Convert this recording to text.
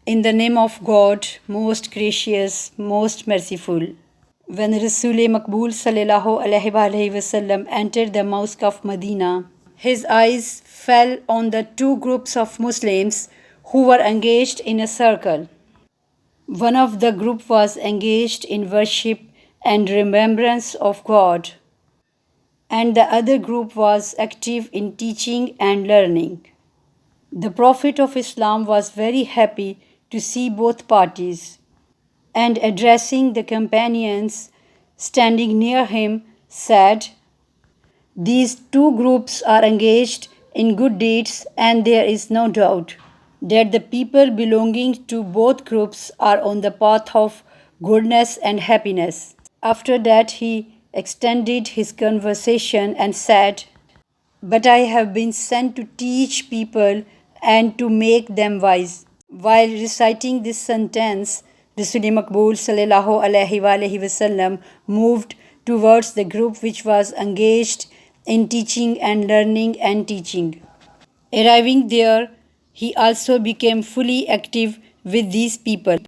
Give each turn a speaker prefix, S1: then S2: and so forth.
S1: In the name of God, most gracious, most merciful. When Rasul Maqbool sallallahu alaihi wasallam entered the mosque of Medina, his eyes fell on the two groups of Muslims who were engaged in a circle. One of the group was engaged in worship and remembrance of God, and the other group was active in teaching and learning. The Prophet of Islam was very happy to see both parties, and addressing the companions standing near him, said, "These two groups are engaged in good deeds, and there is no doubt that the people belonging to both groups are on the path of goodness and happiness." After that, he extended his conversation and said, "But I have been sent to teach people and to make them wise." While reciting this sentence, Rasul Maqbool sallallahu alaihi wasallam moved towards the group which was engaged in teaching and learning and teaching. Arriving there, he also became fully active with these people.